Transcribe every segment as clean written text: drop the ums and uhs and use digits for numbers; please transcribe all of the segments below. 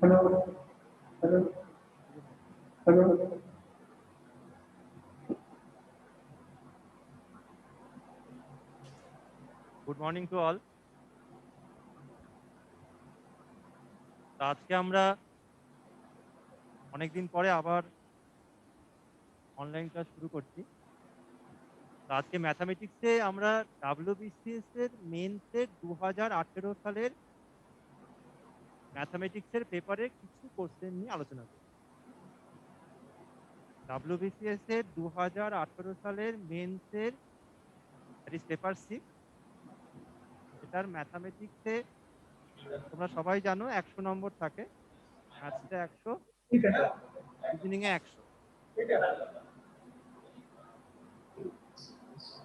Hello. Hello. Hello. Good morning to all. আজকে আমরা অনেকদিন পরে আবার অনলাইন ক্লাস শুরু করছি। আজকে ম্যাথামেটিক্সে আমরা WBCS এর মেন্সের 2018 সালের ম্যাথামেটিক্সের পেপারে কিছু কোশ্চেন নিয়ে আলোচনা করব। WBCS এর 2018 সালের মেন্সের পেপার 6, এটার ম্যাথামেটিক্সে তোমরা সবাই জানো 100 নম্বর থাকে, ম্যাথসে 100, রিজনিং এ 100।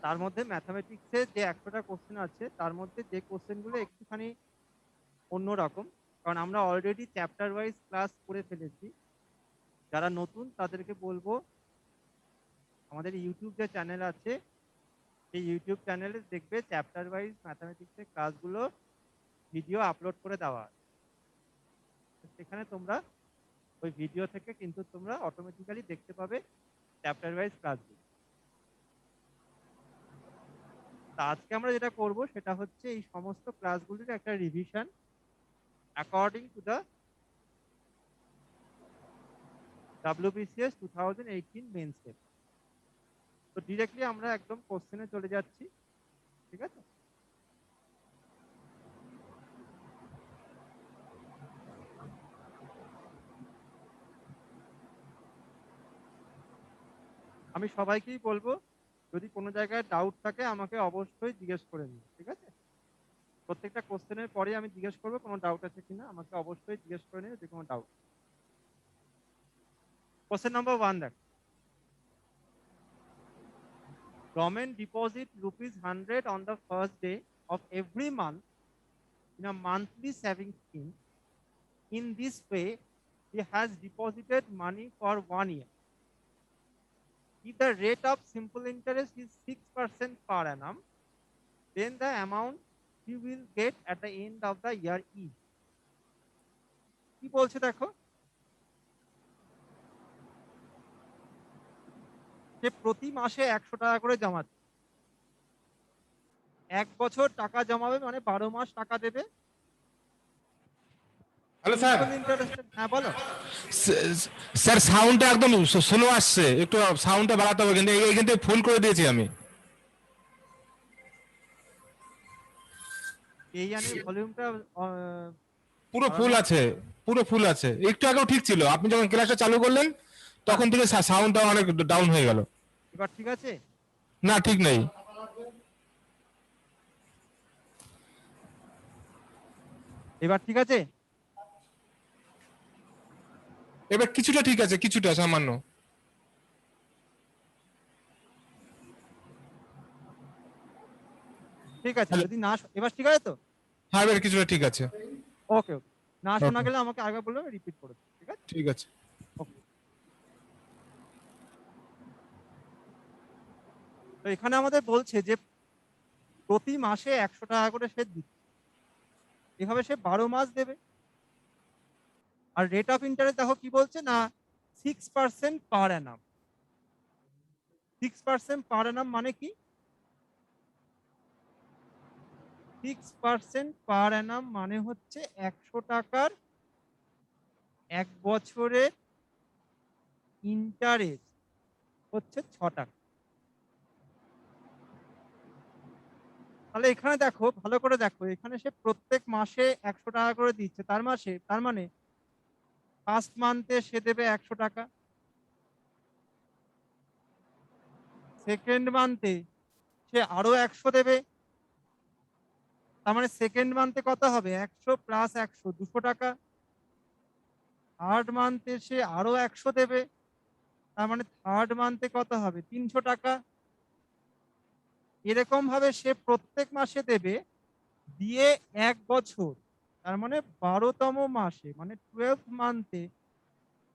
তার মধ্যে ম্যাথামেটিক্সে যে 100টা কোশ্চেন আছে তার মধ্যে যে কোশ্চেনগুলো একটুখানি অন্যরকম, কারণ আমরা অলরেডি চ্যাপ্টার ওয়াইজ ক্লাস করে ফেলেছি। যারা নতুন তাদেরকে বলবো আমাদের ইউটিউব যে চ্যানেল আছে সেই ইউটিউব চ্যানেলে দেখবে চ্যাপ্টার ওয়াইজ ম্যাথামেটিক্সের ক্লাসগুলো ভিডিও আপলোড করে দেওয়া আছে। সেখানে তোমরা ওই ভিডিও থেকে কিন্তু তোমরা অটোমেটিক্যালি দেখতে পাবে চ্যাপ্টার ওয়াইজ ক্লাসগুলো। তা আজকে আমরা যেটা করব সেটা হচ্ছে এই সমস্ত ক্লাসগুলির একটা revision according to the WBCS 2018 mains paper. তো ডিরেক্টলি আমরা একদম কোশ্চেনে চলে যাচ্ছি, ঠিক আছে? আমি সবাইকেই বলবো যদি কোনো জায়গায় ডাউট থাকে আমাকে অবশ্যই জিজ্ঞেস করে নিন, ঠিক আছে? প্রত্যেকটা কোশ্চেনের পরে আমি জিজ্ঞেস করবো কোনো ডাউট আছে কিনা, আমাকে অবশ্যই জিজ্ঞেস করে নিন যদি কোনো ডাউট। কোশ্চেন নাম্বার 1 দেখ, government deposit ₹100 on the first day of every month in a monthly savings scheme. In this way, he has deposited money for 1 year. If the rate of simple interest is 6% per annum, then the amount he will get at the end of the year is. কি বলছে দেখো, যে প্রতি মাসে 100 টাকা করে জমাচ্ছে, 1 বছর টাকা জমাবে মানে 12 মাস টাকা দেবে। Hello sir. হ্যাঁ বলো। স্যার সাউন্ডটা একদম স্লো আসছে, একটু সাউন্ডটা বাড়াতে হবে, কিন্তু এইখান থেকে ফুল করে দিয়েছি আমি। এই জানি ভলিউমটা পুরো ফুল আছে, পুরো ফুল আছে। একটু আগেও ঠিক ছিল, আপনি যখন ক্লাসটা চালু করলেন তখন থেকে সাউন্ডটা অনেক ডাউন হয়ে গেল। এবার ঠিক আছে? না, ঠিক নেই। এবার ঠিক আছে? এবার কিছুটা ঠিক আছে, কিছুটা সামান্য। ঠিক আছে, যদি না এবার ঠিক আছে তো? হ্যাঁ, এবার কিছুটা ঠিক আছে। ওকে ওকে, না শোনা গেলে আমাকে আগে বলবে, রিপিট করে দেবো, ঠিক আছে? ঠিক আছে। ওকে। তো এখানে আমাদের বলছে যে প্রতি মাসে 100 টাকা করে সে দিচ্ছে, এভাবে সে 12 মাস দেবে। আর রেট অফ ইন্টারেস্ট দেখো কি বলছে না, 6% পার অ্যানাম। 6% পার অ্যানাম মানে কি? 6% পার অ্যানাম মানে হচ্ছে 100 টাকার 1 বছরের ইন্টারেস্ট হচ্ছে 6 টাকা। তাহলে এখানে দেখো, ভালো করে দেখো, এখানে সে প্রত্যেক মাসে 100 টাকা করে দিচ্ছে, তার মানে ফার্স্ট মান্থে সে দেবে 100 টাকা, সেকেন্ড মান্থে সে আরো 100 দেবে, তার মানে সেকেন্ড মান্থে কত হবে, 100 প্লাস 100 200 টাকা। থার্ড মান্থে সে আরো 100 দেবে, তার মানে থার্ড মান্থে কত হবে, 300 টাকা। এরকম ভাবে সে প্রত্যেক মাসে দেবে, দিয়ে 1 বছর, তার মানে 12তম মাসে মানে 12th মান্থে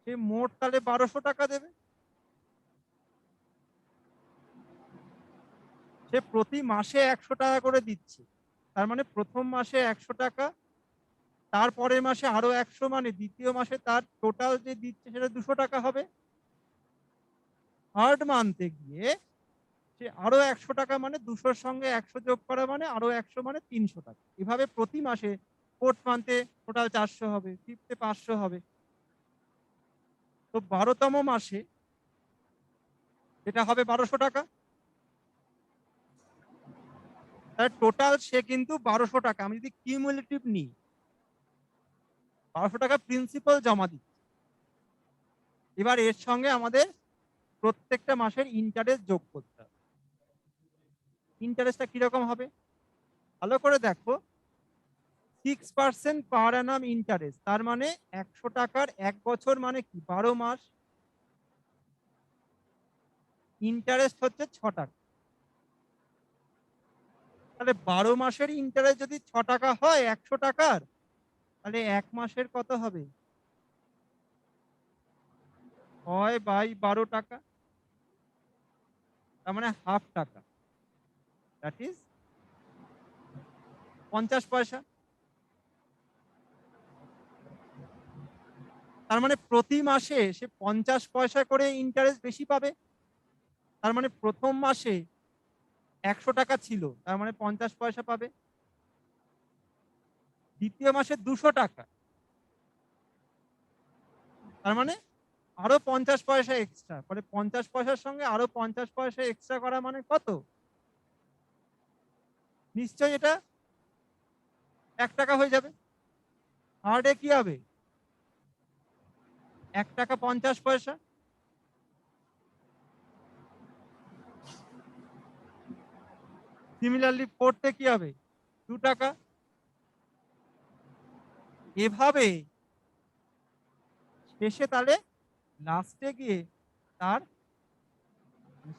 সে মোট তাহলে 1200 টাকা দেবে। সে প্রতি মাসে 100 টাকা করে দিচ্ছে, তার মানে প্রথম মাসে 100 টাকা, তারপরের মাসে আরো 100 মানে দ্বিতীয় মাসে তার টোটাল যে দিচ্ছে সেটা 200 টাকা হবে। থার্ড মান্থে গিয়ে সে আরো 100 টাকা মানে 200 র সঙ্গে 100 যোগ করা মানে আরো 100 মানে 300 টাকা। এভাবে প্রতি মাসে ফোর্থ মান্থে টোটাল 400 হবে, ফিফথে 500 হবে। তো 12 তম মাসে এটা হবে 1200 টাকা। তাহলে টোটাল সে কিন্তু 1200 টাকা, আমি যদি কিউমুলেটিভ নিই 1200 টাকা প্রিন্সিপাল জমা দিচ্ছি। এবার এর সঙ্গে আমাদের প্রত্যেকটা মাসের ইন্টারেস্ট যোগ করতে হবে। ইন্টারেস্টটা কিরকম হবে? ভালো করে দেখো, 6% পার অ্যানাম ইন্টারেস্ট, তার মানে 100 টাকার 1 বছর মানে কি 12 মাস। ইন্টারেস্ট হচ্ছে 6 টাকা। তাহলে 12 মাসের ইন্টারেস্ট যদি 6 টাকা হয় 100 টাকার, তাহলে 1 মাসের কত হবে? 6/12 টাকা, তার মানে হাফ টাকা, দ্যাট ইজ 50 পয়সা। তার মানে প্রতি মাসে সে 50 পয়সা করে ইন্টারেস্ট বেশি পাবে। তার মানে প্রথম মাসে 100 টাকা ছিল, তার মানে 50 পয়সা পাবে। দ্বিতীয় মাসে 200 টাকা, তার মানে আরো 50 পয়সা এক্সট্রা। ফলে 50 পয়সার সঙ্গে আরো 50 পয়সা এক্সট্রা করা মানে কত? নিশ্চয়ই এটা 1 টাকা হয়ে যাবে। থার্ডে কি হবে? 1 টাকা 50 পয়সা। সিমিলারলি ফোর্থে কি হবে? 2 টাকা। এভাবে শেষে তাহলে লাস্টে গিয়ে তার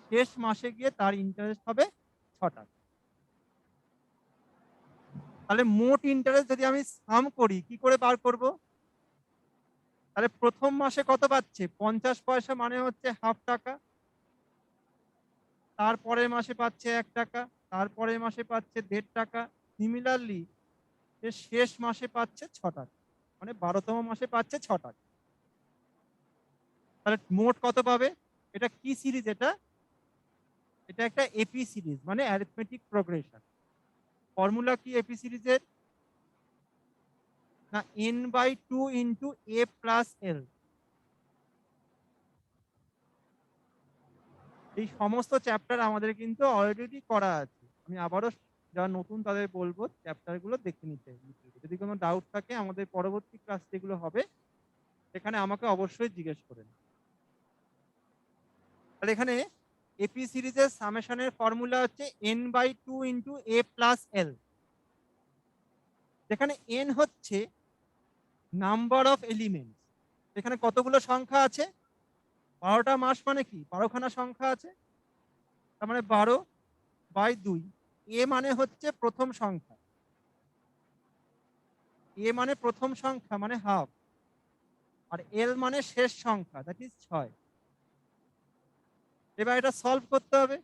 শেষ মাসে গিয়ে তার ইন্টারেস্ট হবে 6 টাকা। তাহলে মোট ইন্টারেস্ট যদি আমি সাম করি কি করে বার করব? তাহলে প্রথম মাসে কত পাচ্ছে? 50 পয়সা মানে হচ্ছে হাফ টাকা। তারপরের মাসে পাচ্ছে 1 টাকা, তারপরের মাসে পাচ্ছে 1.5 টাকা। সিমিলারলি সে শেষ মাসে পাচ্ছে 6 টাকা। মানে 12 তম মাসে পাচ্ছে 6 টাকা। তাহলে মোট কত পাবে? এটা কি সিরিজ এটা? এটা একটা এপি সিরিজ মানে অ্যারিথমেটিক প্রোগ্রেশন। ফর্মুলা কি এপি সিরিজের? না n/2 into a plus l। এই সমস্ত চ্যাপ্টার আমাদের কিন্তু অলরেডি করা আছে। আমি আবারও যারা নতুন তাদের বলবো চ্যাপ্টার গুলো দেখে নিতে। যদি কোনো ডাউট থাকে আমাদের পরবর্তী ক্লাস যেগুলো হবে সেখানে আমাকে অবশ্যই জিজ্ঞেস করেন। তাহলে এখানে এপি সিরিজের সামেশনের ফর্মুলা হচ্ছে n/2 into a plus l, যেখানে n হচ্ছে নাম্বার অফ এলিমেন্টস। এখানে কতগুলো সংখ্যা আছে? 12টা মাস মানে কি 12খানা সংখ্যা আছে, তার মানে 12/2। এ মানে হচ্ছে প্রথম সংখ্যা, এ মানে প্রথম সংখ্যা মানে হাফ, আর এল মানে শেষ সংখ্যা দ্যাট ইজ 6। এবার এটা সলভ করতে হবে।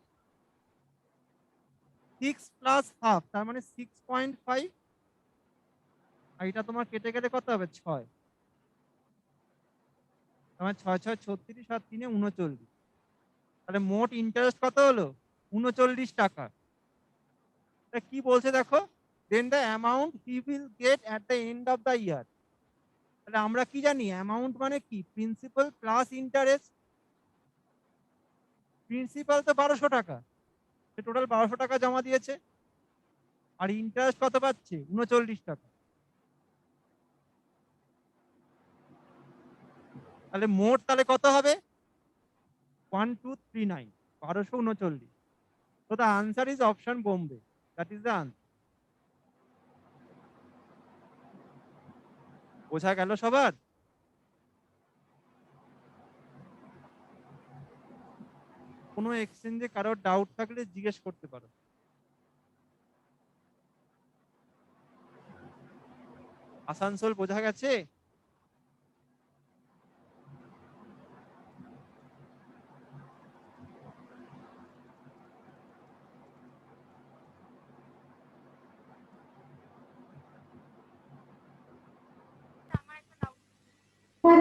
6 প্লাস হাফ তার মানে 6.5, আর এটা তোমার কেটে গেলে কত হবে? 6। তার মানে 6 6 36 আর 3 39। তাহলে মোট ইন্টারেস্ট কত হলো? 39 টাকা। এটা কি বলছে দেখো, then the amount he will get at the end of the year. তাহলে আমরা কি জানি অ্যামাউন্ট মানে কি? Principal plus interest. প্রিন্সিপাল তো 1200 টাকা, সে টোটাল 1200 টাকা জমা দিয়েছে, আর ইন্টারেস্ট কত পাচ্ছে? 39 টাকা। তাহলে মোট তাহলে কত হবে? 1239, 1239। So the answer is option Bombay. That is the answer. বোঝা গেল সবার? কোনো এক্সচেঞ্জে কারোর ডাউট থাকলে জিজ্ঞেস করতে পারো। আসানসোল বোঝা গেছে?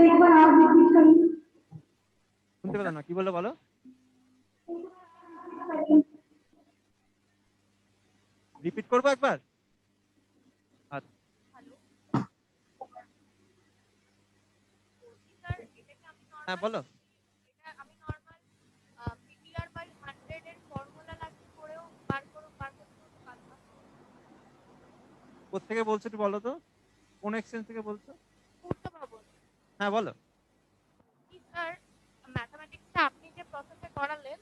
एक बार आप रिपीट करिए। শুনতে পেলাম না, কি বললে বলো। রিপিট করবো একবার? আচ্ছা, হ্যালো স্যার, এটা কি আমি হ্যাঁ নরমাল, বলো। এটা আমি নরমাল পিটিআর বাই 100 এর ফর্মুলা লাগিয়ে করেও বার করতে পারতাম? কোত্থেকে বলছো একটু বলো তো, কোন এক্সচেঞ্জ থেকে বলছো? পূর্ত ভবন। হ্যাঁ বলো। কি স্যার, ম্যাথমেটিক্সে আপনি যে প্রসেসে করালেন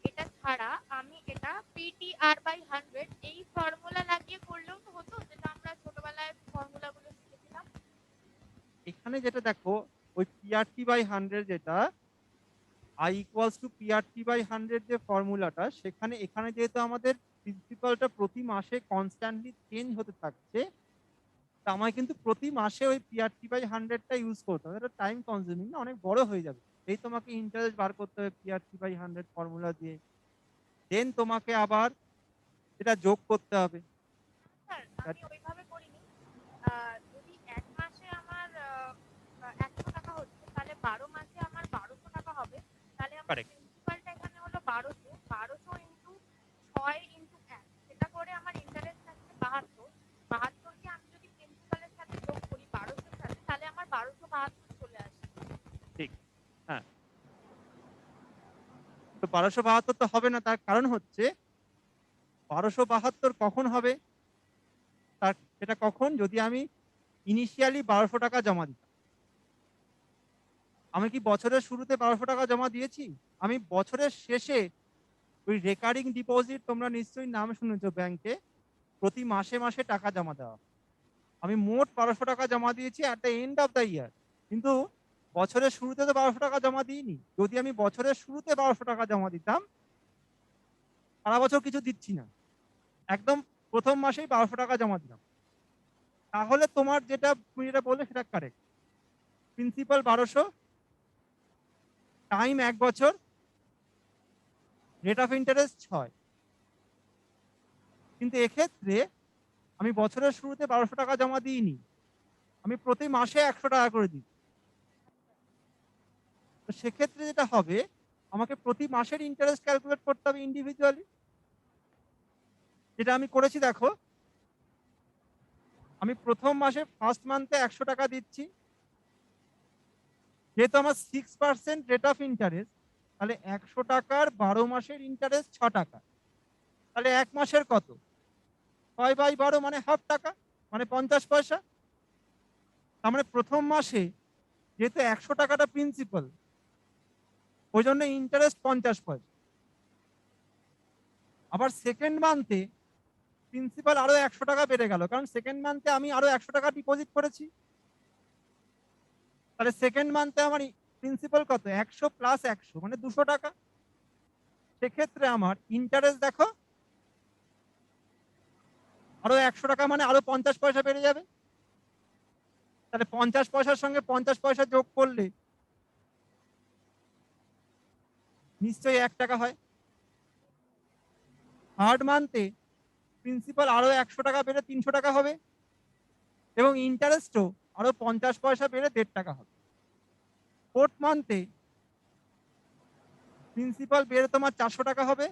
এটা ছাড়া আমি এটা পিটিআর বাই 100 এই ফর্মুলা লাগিয়ে করলেও তো হতো, যেটা আমরা ছোটবেলায় ফর্মুলাগুলো শিখেছিলাম। এখানে যেটা দেখো, ওই পিআরটি বাই 100 যেটা I equals to PRT by 100 যে ফর্মুলাটা, সেখানে এখানে যেহেতু আমাদের প্রিন্সিপালটা প্রতি মাসে কনস্ট্যান্টলি চেঞ্জ হতে থাকছে, তা আমায় কিন্তু প্রতি মাসে ওই পিআরটি বাই 100টা ইউজ করতে হবে। এটা টাইম কনজিউমিং না, অনেক বড় হয়ে যাবে। এই তোমাকে ইন্টারেস্ট বার করতে হবে পিআরটি বাই 100 ফর্মুলা দিয়ে, দেন তোমাকে আবার এটা যোগ করতে হবে। স্যার আমি ওইভাবে করিনি। যদি এক মাসে আমার 100 টাকা হচ্ছে, তাহলে 12 মাসে আমার 1200 টাকা হবে। তাহলে আমার Correct. প্রিন্সিপালটা এখানে হলো 1200 ইন্টু 6 ইন্টু 1, সেটা করে আমার ইন্টারেস্ট থাকছে 72 কে আমি যদি প্রিন্সিপালের সাথে যোগ করি 1200 এর সাথে, তাহলে আমার 1272 চলে আসে। ঠিক, হ্যাঁ। তো 1272 তো হবে না, তার কারণ হচ্ছে 1272 কখন হবে, তার সেটা কখন, যদি আমি ইনিশিয়ালি 1200 টাকা জমা দিতাম। আমি কি বছরের শুরুতে 1200 টাকা জমা দিয়েছি? আমি বছরের শেষে ওই রেকারিং ডিপোজিট, তোমরা নিশ্চয়ই নাম শুনেছো ব্যাংকে, প্রতি মাসে মাসে টাকা জমা দেওয়া। আমি মোট 1200 টাকা জমা দিয়েছি at the end of the ইয়ার, কিন্তু বছরের শুরুতে তো 1200 টাকা জমা দিইনি। যদি আমি বছরের শুরুতে 1200 টাকা জমা দিতাম, সারা বছর কিছু দিচ্ছি না, একদম প্রথম মাসেই 1200 টাকা জমা দিলাম, তাহলে তোমার যেটা তুমি যেটা বললে সেটা কারেক্ট। প্রিন্সিপাল 1200 টাইম 1 বছর, রেট অফ ইন্টারেস্ট 6। কিন্তু এক্ষেত্রে আমি বছরের শুরুতে 1200 টাকা জমা দিইনি, আমি প্রতি মাসে 100 টাকা করে দিই। তো সেক্ষেত্রে যেটা হবে, আমাকে প্রতি মাসের ইন্টারেস্ট ক্যালকুলেট করতে হবে ইন্ডিভিজুয়ালি, যেটা আমি করেছি। দেখো, আমি প্রথম মাসে ফার্স্ট মান্থে 100 টাকা দিচ্ছি, যেহেতু আমার 6% রেট অফ ইন্টারেস্ট, তাহলে 100 টাকার 12 মাসের ইন্টারেস্ট 6 টাকা, তাহলে এক মাসের কত, 6/12 মানে হাফ টাকা, মানে 50 পয়সা। তার মানে প্রথম মাসে যেহেতু 100 টাকাটা প্রিন্সিপাল, ওই জন্য ইন্টারেস্ট 50 পয়সা। আবার সেকেন্ড মান্থে প্রিন্সিপাল আরো 100 টাকা বেড়ে গেল, কারণ সেকেন্ড মান্থে আমি আরো 100 টাকা ডিপোজিট করেছি। তাহলে সেকেন্ড মান্থে আমার প্রিন্সিপাল কত, 100 প্লাস 100 মানে 200 টাকা। সেক্ষেত্রে আমার ইন্টারেস্ট দেখো, আরো 100 টাকা মানে আরো 50 পয়সা বেড়ে যাবে। তাহলে 50 পয়সার সঙ্গে 50 পয়সা যোগ করলে নিশ্চয়ই 1 টাকা হয়। থার্ড মান্থে প্রিন্সিপাল আরো 100 টাকা বেড়ে 300 টাকা হবে, এবং ইন্টারেস্টও আরো 50 পয়সা বেড়ে 1.5 টাকা হবে। ফোর্থ মান্থে প্রিন্সিপাল বেড়ে তোমার 400 টাকা হবে,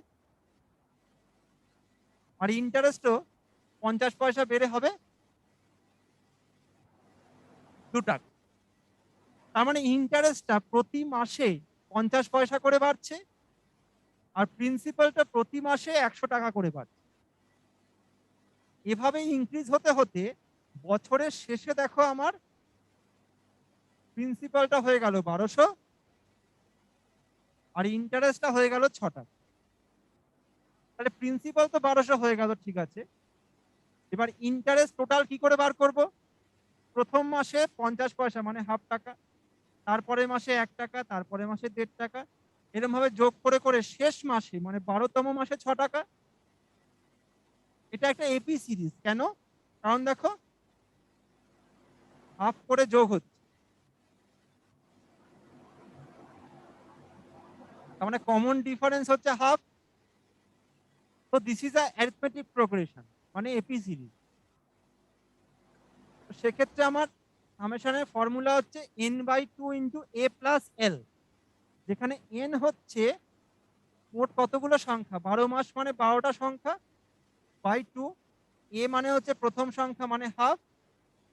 আর ইন্টারেস্টও 50 পয়সা বেড়ে হবে 2 টাকা। তার মানে ইন্টারেস্টটা প্রতি মাসে 50 পয়সা করে বাড়ছে, আর প্রিন্সিপালটা প্রতি মাসে 100 টাকা করে বাড়ছে। এভাবে ইনক্রিজ হতে হতে বছরের শেষে দেখো আমার প্রিন্সিপালটা হয়ে গেল 1200, আর ইন্টারেস্টটা হয়ে গেল 6 টাকা। তাহলে প্রিন্সিপাল তো 1200 হয়ে গেল, ঠিক আছে। এবার ইন্টারেস্ট টোটাল কি করে বার করব? প্রথম মাসে 50 পয়সা মানে হাফ টাকা, তারপরে মাসে 1 টাকা, তারপরে মাসে 1.5 টাকা, এরকম ভাবে যোগ করে করে শেষ মাসে মানে 12তম মাসে 6 টাকা। এটা একটা এপি সিরিজ। কেন? কারণ দেখো, হাফ করে যোগ হচ্ছে, তার মানে কমন ডিফারেন্স হচ্ছে হাফ। তো this is a arithmetic progression, মানে এপি সিরিজ। সেক্ষেত্রে আমার সামেশনের ফর্মুলা হচ্ছে n/2 into a plus L, যেখানে n হচ্ছে মোট কতগুলো সংখ্যা, 12 মাস মানে 12টা সংখ্যা, বাই 2, a মানে হচ্ছে প্রথম সংখ্যা মানে হাফ,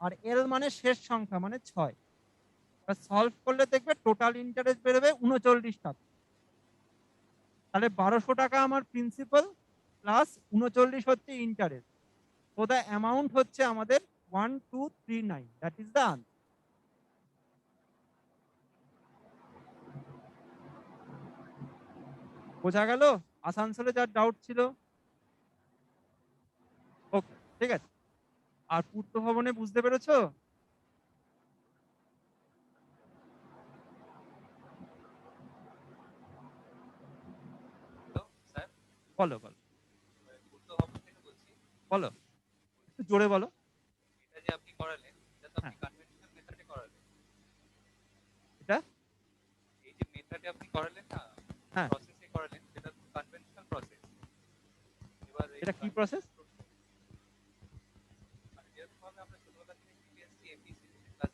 আর এল মানে শেষ সংখ্যা মানে 6। সলভ করলে দেখবে টোটাল ইন্টারেস্ট বেরোবে 39 টাকা। তাহলে 1200 টাকা আমার প্রিন্সিপাল প্লাস 39 হচ্ছে ইন্টারেস্ট। তো দ্য অ্যামাউন্ট হচ্ছে আমাদের 1239, দ্যাট ইজ দ্য আনসার। বোঝা গেল? আসানসোলে যার ডাউট ছিল। ওকে, ঠিক আছে। আর পূর্ত ভবনে বুঝতে পেরেছো? স্যার, বলো বলো পূর্ত ভবন থেকে বলছি। বলো, একটু জোরে বলো। এটা যে আপনি করালেন, এটা তো আপনি হ্যাঁ। কনভেনশনাল মেথডে করালেন। এটা এই যে মেথডে আপনি করালেন না, হ্যাঁ, প্রসেসে করালেন, সেটা তো কনভেনশনাল প্রসেস। এবার এটা কি প্রসেস? মানে যেরকম ভাবে আমরা ছোটবেলা থেকে শিখে এসেছি এপিসি ক্লাস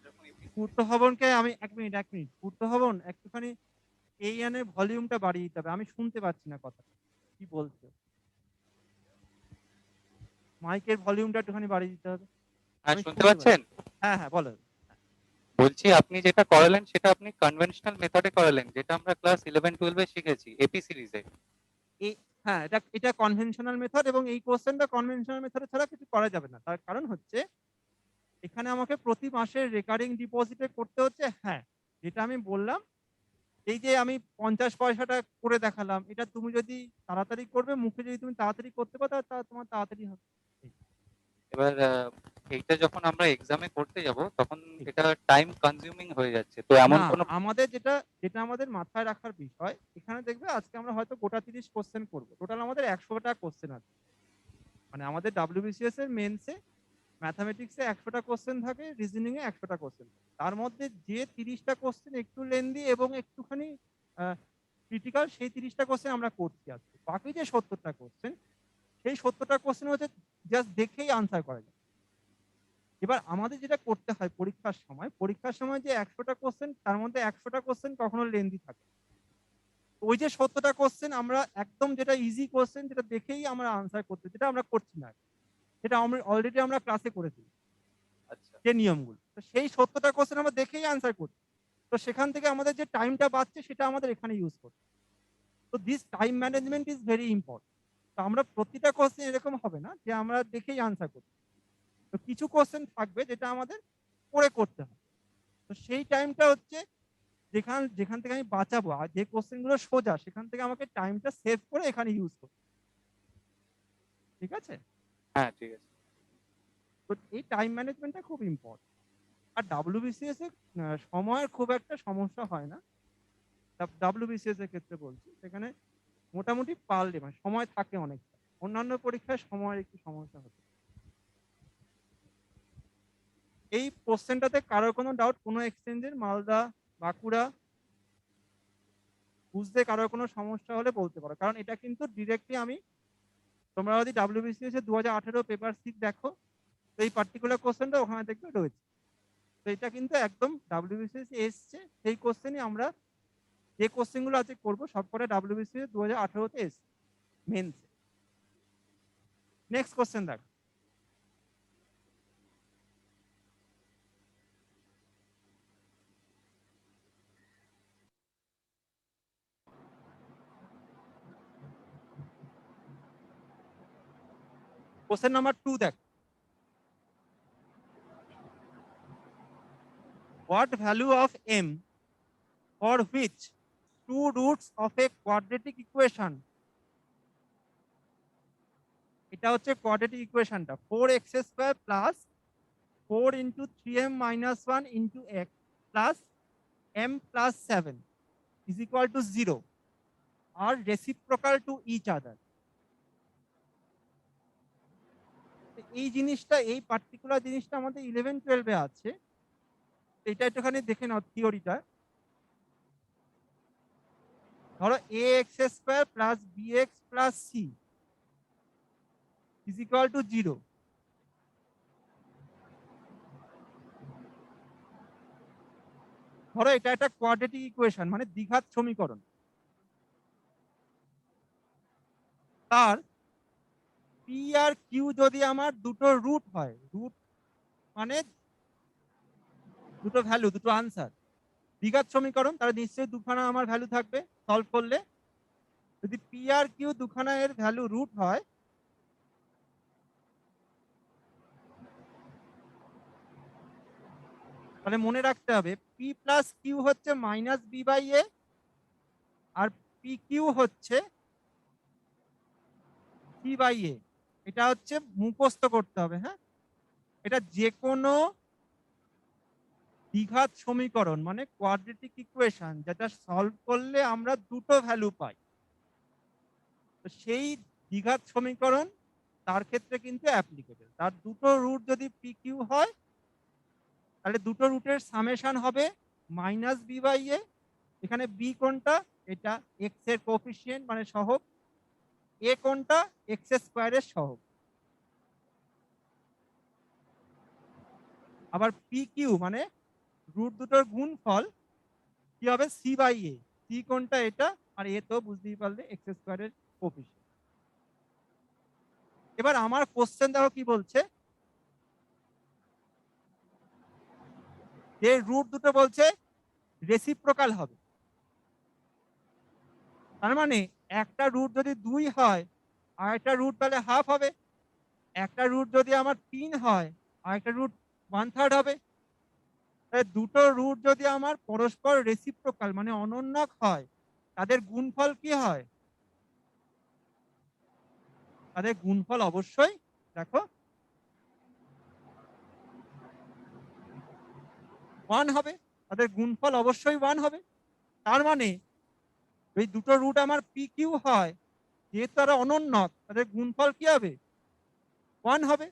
এরকম এপিসি। পূর্ত ভবনকে আমি এক মিনিট পূর্ত ভবন একটুখানি এই আনের ভলিউমটা বাড়িয়ে দিতে হবে, আমি শুনতে পাচ্ছি না কথা কি বলছো। মাইকের ভলিউমটা একটুখানি বাড়িয়ে দিতে হবে। হ্যাঁ, আমি শুনতে শুনতে পাচ্ছেন? হ্যাঁ হ্যাঁ বলো। বলছি আপনি যেটা করালেন সেটা আপনি কনভেনশনাল মেথডে করালেন, যেটা আমরা ক্লাস 11-12 এ শিখেছি এপি সিরিজে। এই হ্যাঁ, এটা কনভেনশনাল মেথড, এবং এই কোশ্চেনটা কনভেনশনাল মেথড ছাড়া কিছু করা যাবে না। তার কারণ হচ্ছে এখানে আমাকে প্রতি মাসে রেকারিং ডিপোজিটে করতে হচ্ছে। হ্যাঁ, যেটা আমি বললাম, এই যে আমি 50 পয়সাটা করে দেখালাম, এটা তুমি যদি তাড়াতাড়ি করবে, মুখে যদি তুমি তাড়াতাড়ি করতে পারো তাহলে তোমার তাড়াতাড়ি হবে। এবার এইটা যখন আমরা এক্সামে করতে যাব তখন এটা টাইম কনজিউমিং হয়ে যাচ্ছে, তো এমন না, কোনো আমাদের যেটা আমাদের মাথায় রাখার বিষয়, এখানে দেখবে আজকে আমরা হয়তো গোটা 30 কোশ্চেন করবো, টোটাল আমাদের 100টা কোশ্চেন আছে। মানে আমাদের WBCS এর মেন্সে ম্যাথামেটিক্সে 100টা কোশ্চেন থাকে, রিজনিং এ 100টা কোশ্চেন। তার মধ্যে যে 30টা কোশ্চেন একটু লেন্দি এবং একটুখানি ক্রিটিক্যাল, সেই 30টা কোশ্চেন আমরা করছি আজকে। বাকি যে 70টা কোশ্চেন, সেই 70টা কোশ্চেন হচ্ছে জাস্ট দেখেই আনসার করা যায়। এবার আমাদের যেটা করতে হয় পরীক্ষার সময় যে 100টা কোশ্চেন, তার মধ্যে 100টা কোশ্চেন কখনো লেন্দি থাকে। ওই যে 70টা কোশ্চেন আমরা একদম যেটা ইজি কোশ্চেন, যেটা দেখেই আমরা আনসার করতে, যেটা আমরা করছি না, সেটা অলরেডি আমরা ক্লাসে করেছি আচ্ছা যে নিয়মগুলো। তো সেই 70টা কোশ্চেন আমরা দেখেই আনসার করছি। তো সেখান থেকে আমাদের যে টাইমটা বাঁচছে সেটা আমাদের এখানে ইউজ করতে। তো this time management is very important. তো আমরা প্রতিটা কোশ্চেন এরকম হবে না যে আমরা দেখেই আনসার করছি। তো কিছু কোশ্চেন থাকবে যেটা আমাদের পড়ে করতে হবে। তো সেই টাইমটা হচ্ছে যেখান থেকে আমি বাঁচাবো, আর যে কোশ্চেন গুলো সোজা সেখান থেকে আমাকে টাইমটা সেভ করে এখানে ইউজ করতে। ঠিক আছে? হ্যাঁ, ঠিক আছে। তো এই টাইম ম্যানেজমেন্টটা খুব ইম্পর্টেন্ট। আর WBCS এ সময়ের খুব একটা সমস্যা হয় না। WBCS এর ক্ষেত্রে বলছি, সেখানে মোটামুটি পারলে মানে সময় থাকে অনেকটা। অন্যান্য পরীক্ষায় সময়ের একটু সমস্যা হতে পারে। এই কোশ্চেনটাতে কারোর কোনো ডাউট, কোনো এক্সচেঞ্জের মালদা, বাঁকুড়া বুঝতে কারোর কোনো সমস্যা হলে বলতে পারো, কারণ এটা কিন্তু ডিরেক্টলি আমি, তোমরা যদি WBCS এর 2018 পেপার 6 দেখো, তো এই পার্টিকুলার কোশ্চেনটা ওখানে দেখবে রয়েছে। তো এটা কিন্তু একদম WBCS এসছে, সেই কোশ্চেনই আমরা যে কোশ্চেন গুলো আজকে করবো সবকটা WBCS 2018-তে এসছে মেন্সে। নেক্সট কোশ্চেন দেখো। কোশ্চেন নাম্বার 2 দেখ। What value of m for which two roots of a quadratic equation, এটা হচ্ছে কোয়াড্রেটিক ইকুয়েশনটা, 4x² plus 4 into 3m minus 1 into x plus m plus 7 is equal to 0 are reciprocal to each other. এই জিনিসটা, এই particular জিনিসটা আমাদের 11-12 আছে। এটা একটুখানি দেখে নাও থিওরিটা। ধরো ax² plus bx plus c is equal to 0. ধরো এটা একটা কোয়াড্রেটিক ইকুয়েশন মানে দ্বিঘাত সমীকরণ, তার পি আর কিউ যদি আমার দুটো রুট হয়, রুট মানে দুটো ভ্যালু, দুটো আনসার, দ্বিঘাত সমীকরণ, তাহলে নিশ্চয়ই দুখানা আমার ভ্যালু থাকবে সলভ করলে। যদি পি আর কিউ দুখানা এর ভ্যালু রুট হয়, তাহলে মনে রাখতে হবে পি প্লাস কিউ হচ্ছে মাইনাস বি বাই এ, আর পি কিউ হচ্ছে সি বাই এ। এটা হচ্ছে মুখস্থ করতে হবে। হ্যাঁ, এটা যে কোনো দ্বিঘাত সমীকরণ মানে কোয়াড্রেটিক ইকুয়েশন যেটা সলভ করলে আমরা দুটো ভ্যালু পাই, তো সেই দ্বিঘাত সমীকরণ তার ক্ষেত্রে কিন্তু অ্যাপ্লিকেবল। তার দুটো রুট যদি পি কিউ হয়, তাহলে দুটো রুটের সামেশন হবে মাইনাস বি বাই এ। এখানে বি কোনটা? এটা এক্স এর কোফিসিয়েন্ট মানে সহগ, এ কোনটা? এক্স স্কোয়ারের সহগ। আবার পি কিউ মানে রুট দুটোর গুণফল কি হবে? C by A. সি কোনটা? এটা, আর এ তো বুঝতেই পারলে এক্স স্কোয়ারের কোফিসিয়েন্ট। এবার আমার কোশ্চেন দেখো কি বলছে, যে রুট দুটো বলছে রেসিপ্রোকাল হবে। তার মানে একটা রুট যদি 2 হয় আর একটা রুট তাহলে হাফ হবে, একটা রুট যদি আমার 3 হয় আর একটা রুট 1/3 হবে। তাহলে দুটো রুট যদি আমার পরস্পর রেসিপ্রোকাল মানে অনন্যক হয়, তাদের গুণফল কি হয়? তাদের গুণফল অবশ্যই দেখো 1 হবে, তাদের গুণফল অবশ্যই 1 হবে। তার মানে এই দুটো রুট আমার পি কিউ হয়, যেহেতু তারা অনন্যক, তাদের গুণফল কি হবে? 1 হবে।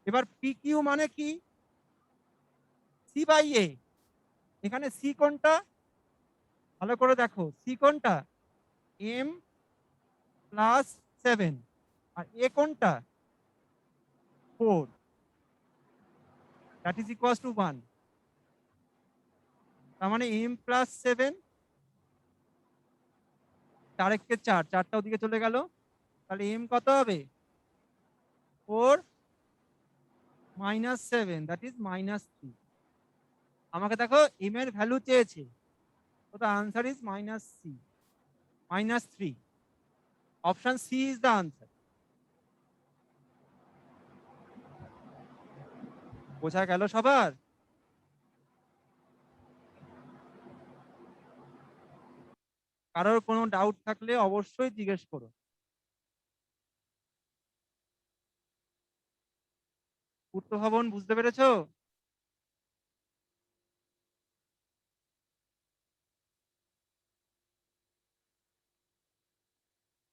এবার পি কিউ মানে কি? সি বাই এ। এখানে সি কোনটা? ভালো করে দেখো, সি কোনটা? এম প্লাস 7, আর এ কোনটা? 4, দ্যাট ইজ ইকুয়াল টু 1। তার মানে এম প্লাস 7, 4 × 4, 4টা ওদিকে চলে গেল, তাহলে এম কত হবে? 4 - 7, দ্যাট ইজ -3। আমাকে দেখো এম এর ভ্যালু চেয়েছে, তো the answer is -3। Option C is the answer. বোঝা গেল সবার? কারোর কোনো ডাউট থাকলে অবশ্যই জিজ্ঞেস করো। পূর্ত ভবন বুঝতে পেরেছো?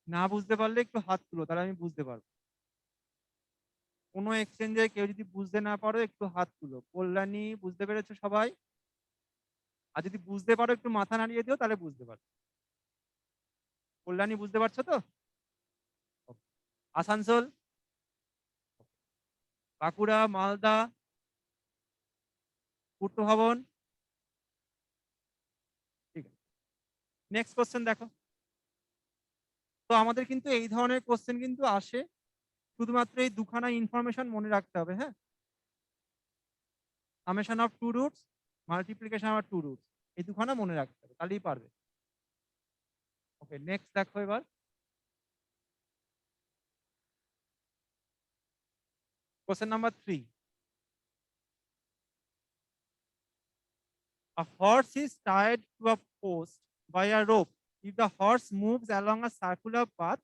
না বুঝতে পারলে একটু হাত তুলো, তাহলে আমি বুঝতে পারবো। কোনো এক্সচেঞ্জে কেউ যদি বুঝতে না পারো একটু হাত তুলো। কল্যাণী বুঝতে পেরেছো সবাই? আর যদি বুঝতে পারো একটু মাথা নাড়িয়ে দিও, তাহলে বুঝতে পারবে। কল্যাণী বুঝতে পারছো তো? আসানসোল, বাঁকুড়া, মালদা, পূর্ত ভবন, ঠিক আছে। নেক্সট কোশ্চেন দেখো। তো আমাদের কিন্তু এই ধরনের কোশ্চেন কিন্তু আসে, শুধুমাত্র এই দুখানা ইনফরমেশন মনে রাখতে হবে। হ্যাঁ, summation of two roots, multiplication of two roots, এই দুখানা মনে রাখতে হবে, তাহলেই পারবে। ওকে, নেক্সট দেখো এবার। Question number 3। A horse is tied to a post by a rope. If the horse moves along a circular path,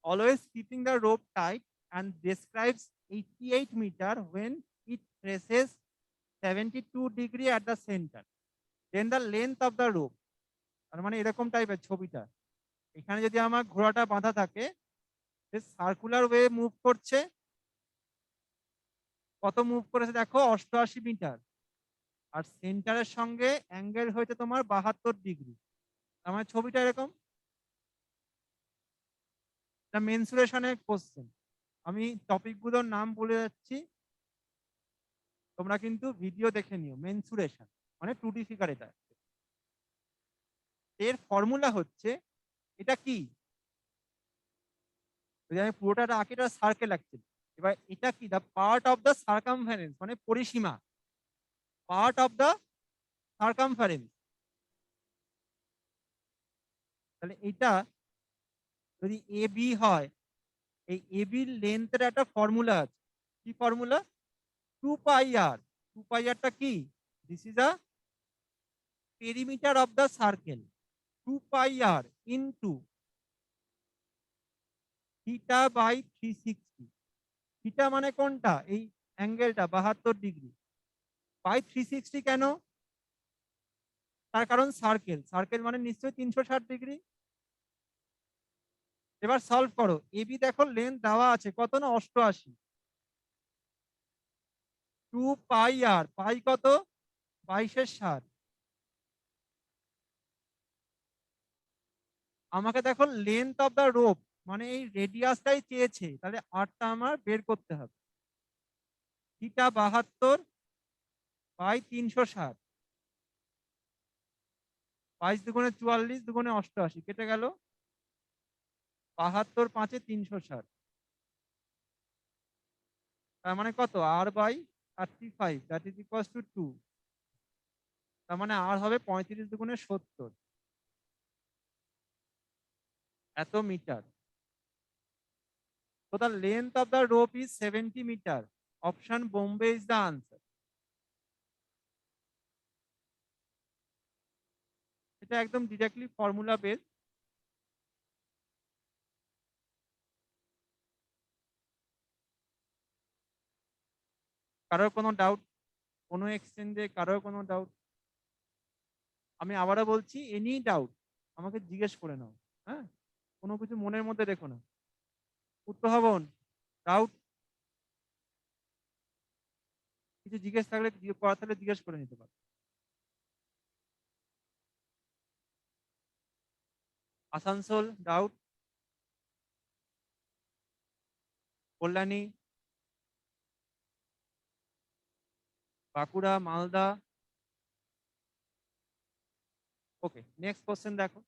always keeping the rope tight, and describes 88 meter when it traces 72 degree at the center, then the length of the rope. তার মানে এরকম টাইপের ছবিটা, এখানে যদি আমার ঘোড়াটা বাঁধা থাকে, সার্কুলার ওয়ে মুভ করছে, কত মুভ করেছে দেখো? 88 মিটার, আর সেন্টারের সঙ্গে অ্যাঙ্গেল হয়েছে তোমার 72 ডিগ্রি। আমার ছবিটা এরকম। মেনসুরেশনের কোশ্চেন, আমি টপিকগুলোর নাম বলে যাচ্ছি, তোমরা কিন্তু ভিডিও দেখে নিও। মেনসুরেশন মানে 2D ফিগার এটা। এর ফর্মুলা হচ্ছে এটা কি, যদি আমি পুরোটা আঁকি এটা সার্কেল লাগছে, এবার এটা কি, the part of the circumference মানে পরিসীমা, পার্ট অফ দ্য সার্কামফারেন্স। তাহলে এটা যদি এ বি হয়, এই এ বির লেন্থের একটা ফর্মুলা আছে। কি ফর্মুলা? 2πr। 2πrটা কি? This is a perimeter of the circle. 2πr into theta by 360। Theta মানে কোনটা? এই অ্যাঙ্গেলটা 72 ডিগ্রি বাই 360 কেন? তার কারণ সার্কেল, সার্কেল মানে নিশ্চয়ই 360 ডিগ্রি। এবার সলভ করো, এবি দেখো লেন্থ দেওয়া আছে কত না 88। 2πr, পাই কত? 22/7। আমাকে দেখো লেন্থ অফ দা রোপ মানে এই রেডিয়াসটাই চেয়েছে, তাহলে আরটা আমার বের করতে হবে। থিটা 72 বাই 360, 22 দুগুণে 44, দুগুণে 88, কেটে গেল। 72 5-এ 360, তার মানে কত? আর by 35, that is equals to 2। তার মানে আর হবে 35 দুগুণে 70, এত metre. So the length of the rope is 70 meter. Option Bombay is the answer. এটা একদম ডিরেক্টলি ফর্মুলা বেস। কারোর কোনো ডাউট? কোনো এক্সচেঞ্জে কারোর কোনো ডাউট? আমি আবারও বলছি, এনি ডাউট আমাকে জিজ্ঞেস করে নাও। হ্যাঁ, কোনো কিছু মনের মধ্যে রেখো না। উত্তরভবন, ডাউট কিছু জিজ্ঞেস থাকলে, করার থাকলে জিজ্ঞেস করে নিতে পারো। আসানসোল ডাউট? কল্যাণী, বাঁকুড়া, মালদা? ওকে, নেক্সট কোশ্চেন দেখো।